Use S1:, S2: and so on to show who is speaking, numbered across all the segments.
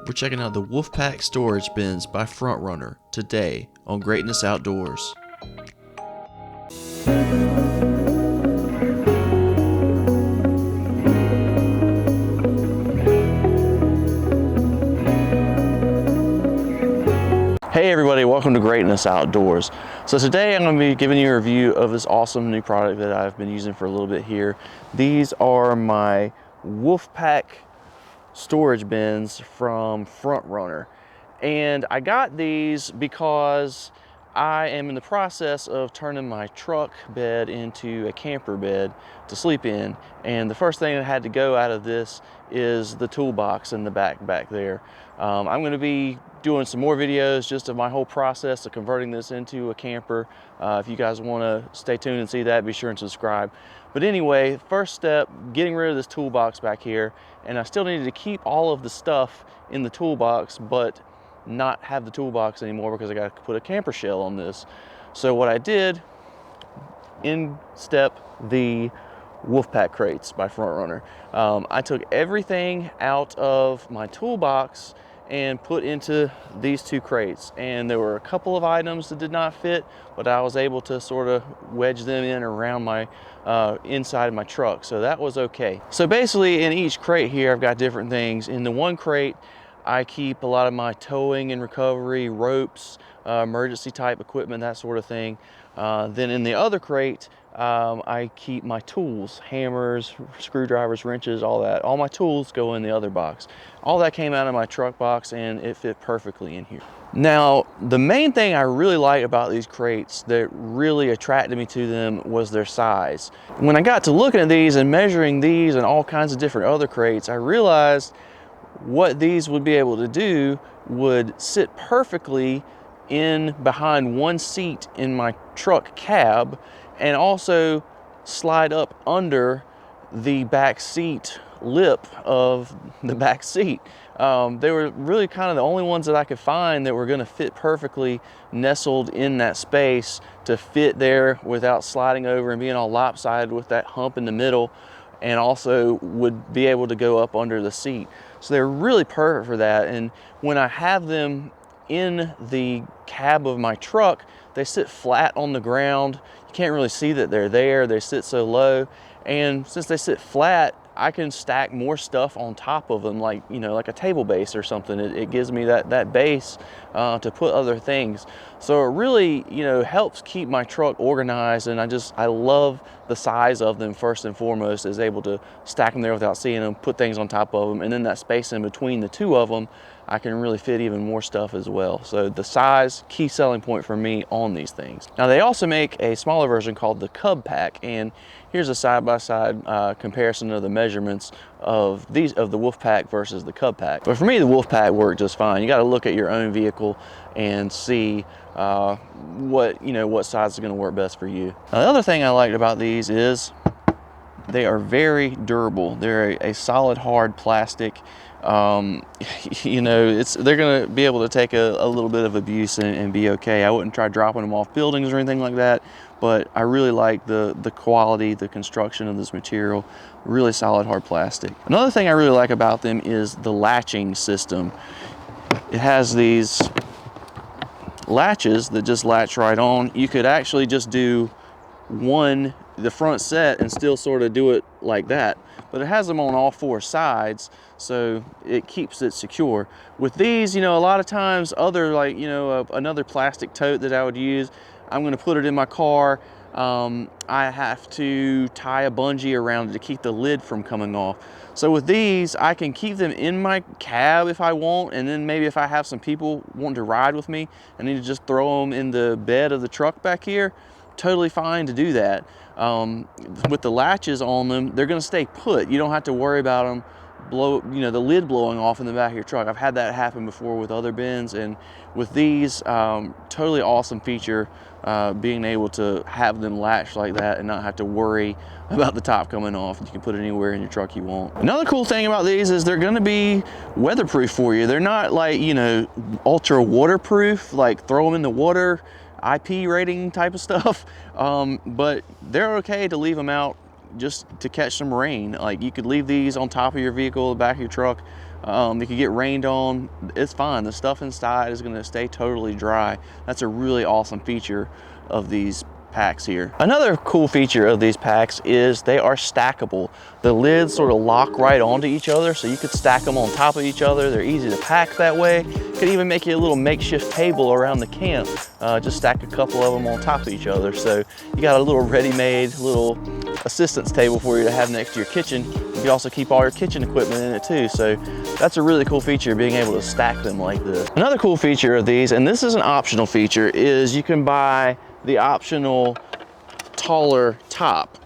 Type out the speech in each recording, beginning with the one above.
S1: We're checking out the Wolfpack storage bins by Front Runner today on Greatness Outdoors. Hey everybody, welcome to Greatness Outdoors. So today I'm going to be giving you a review of this awesome new product that I've been using for a little bit here. These are my Wolfpack storage bins from Front Runner, and I got these because I am in the process of turning my truck bed into a camper bed to sleep in, and the first thing that had to go out of this is the toolbox in the back there. I'm going to be doing some more videos just of my whole process of converting this into a camper. If you guys want to stay tuned and see that, be sure and subscribe. But anyway, first step, getting rid of this toolbox back here, and I still needed to keep all of the stuff in the toolbox but not have the toolbox anymore because I got to put a camper shell on this. So what I did, in step the Wolfpack crates by Front Runner. I took everything out of my toolbox and put into these two crates, and there were a couple of items that did not fit, but I was able to sort of wedge them in around my inside of my truck, so that was okay. So basically in each crate here I've got different things. In the one crate I keep a lot of my towing and recovery ropes, emergency type equipment, that sort of thing. Then in the other crate I keep my tools, hammers, screwdrivers, wrenches, all that. All my tools go in the other box. All that came out of my truck box and it fit perfectly in here. Now, the main thing I really like about these crates that really attracted me to them was their size. When I got to looking at these and measuring these and all kinds of different other crates, I realized what these would be able to do would sit perfectly in behind one seat in my truck cab, and also slide up under the back seat lip of the back seat. They were really kind of the only ones that I could find that were going to fit perfectly nestled in that space to fit there without sliding over and being all lopsided with that hump in the middle, and also would be able to go up under the seat. So they're really perfect for that. And when I have them in the cab of my truck, they sit flat on the ground. You can't really see that they're there. They sit so low, and since they sit flat, I can stack more stuff on top of them, like, you know, like a table base or something. It gives me that base to put other things. So it really, you know, helps keep my truck organized, and I love the size of them. First and foremost, is able to stack them there without seeing them, put things on top of them, and then that space in between the two of them, I can really fit even more stuff as well. So the size, key selling point for me on these things. Now they also make a smaller version called the Cub Pack, and here's a side-by-side comparison of the measurements of the Wolfpack versus the Cub Pack. But for me, the Wolfpack worked just fine. You got to look at your own vehicle and see what size is going to work best for you. Now, the other thing I liked about these is they are very durable. They're a solid, hard plastic. You know, they're gonna be able to take a little bit of abuse and be okay. I wouldn't try dropping them off buildings or anything like that, but I really like the quality, the construction of this material. Really solid, hard plastic. Another thing I really like about them is the latching system. It has these latches that just latch right on. You could actually just do the front set and still sort of do it like that, but it has them on all four sides, so it keeps it secure. With these, you know, a lot of times another plastic tote that I would use, I'm going to put it in my car. I have to tie a bungee around it to keep the lid from coming off. So with these, I can keep them in my cab if I want, and then maybe if I have some people wanting to ride with me, I need to just throw them in the bed of the truck back here. Totally fine to do that. With the latches on them, they're going to stay put. You don't have to worry about them the lid blowing off in the back of your truck. I've had that happen before with other bins, and with these, totally awesome feature, being able to have them latch like that and not have to worry about the top coming off. You can put it anywhere in your truck you want. Another cool thing about these is they're going to be weatherproof for you. They're not like, you know, ultra waterproof, like throw them in the water, IP rating type of stuff, but they're okay to leave them out just to catch some rain. Like, you could leave these on top of your vehicle, the back of your truck, It could get rained on, it's fine. The stuff inside is gonna stay totally dry. That's a really awesome feature of these packs here. Another cool feature of these packs is they are stackable. The lids sort of lock right onto each other, so you could stack them on top of each other. They're easy to pack that way. Could even make you a little makeshift table around the camp. Just stack a couple of them on top of each other. So you got a little ready-made little assistance table for you to have next to your kitchen. You can also keep all your kitchen equipment in it too. So that's a really cool feature, being able to stack them like this. Another cool feature of these, and this is an optional feature, is you can buy the optional taller top.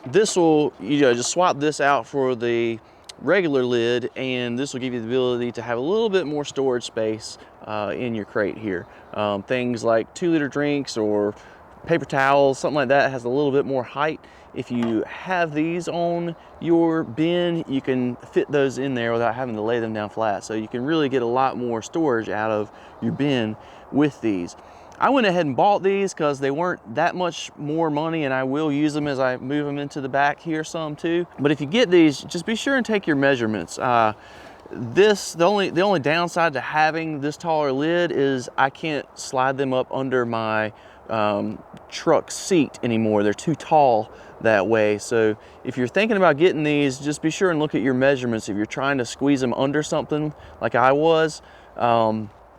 S1: This will, just swap this out for the regular lid, and this will give you the ability to have a little bit more storage space in your crate here. Things like 2-liter drinks or paper towels, something like that has a little bit more height. If you have these on your bin, you can fit those in there without having to lay them down flat. So you can really get a lot more storage out of your bin with these. I went ahead and bought these because they weren't that much more money, and I will use them as I move them into the back here some too. But if you get these, just be sure and take your measurements. The only downside to having this taller lid is I can't slide them up under my truck seat anymore. They're too tall that way. So if you're thinking about getting these, just be sure and look at your measurements. If you're trying to squeeze them under something like I was,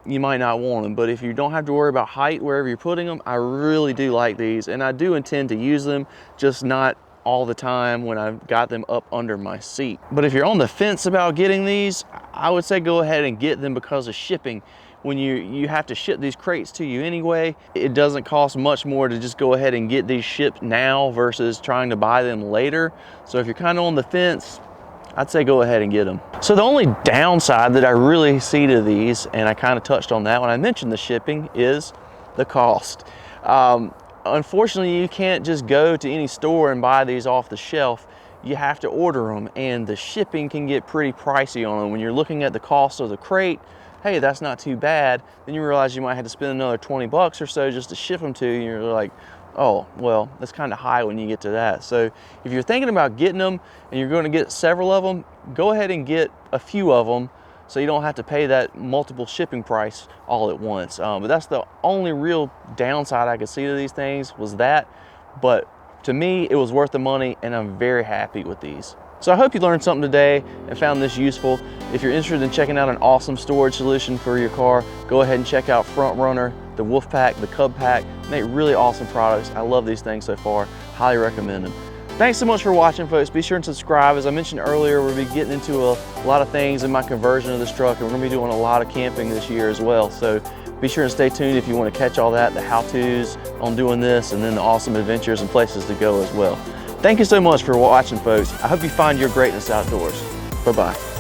S1: you might not want them. But if you don't have to worry about height wherever you're putting them, I really do like these, and I do intend to use them, just not all the time when I've got them up under my seat. But if you're on the fence about getting these, I would say go ahead and get them because of shipping. When you have to ship these crates to you anyway, it doesn't cost much more to just go ahead and get these shipped now versus trying to buy them later. So if you're kind of on the fence, I'd say go ahead and get them. So the only downside that I really see to these, and I kind of touched on that when I mentioned the shipping, is the cost. Unfortunately, you can't just go to any store and buy these off the shelf. You have to order them, and the shipping can get pretty pricey on them. When you're looking at the cost of the crate, hey, that's not too bad. Then you realize you might have to spend another 20 bucks or so just to ship them to you. And you're like, oh, well, that's kind of high when you get to that. So if you're thinking about getting them and you're going to get several of them, go ahead and get a few of them so you don't have to pay that multiple shipping price all at once. But that's the only real downside I could see to these things, was that. But to me, it was worth the money, and I'm very happy with these. So I hope you learned something today and found this useful. If you're interested in checking out an awesome storage solution for your car, go ahead and check out Front Runner, the Wolf Pack, the Cub Pack. They make really awesome products. I love these things so far. Highly recommend them. Thanks so much for watching, folks. Be sure and subscribe. As I mentioned earlier, we'll be getting into a lot of things in my conversion of this truck, and we're gonna be doing a lot of camping this year as well. So be sure and stay tuned if you want to catch all that, the how-tos on doing this, and then the awesome adventures and places to go as well. Thank you so much for watching, folks. I hope you find your greatness outdoors. Bye-bye.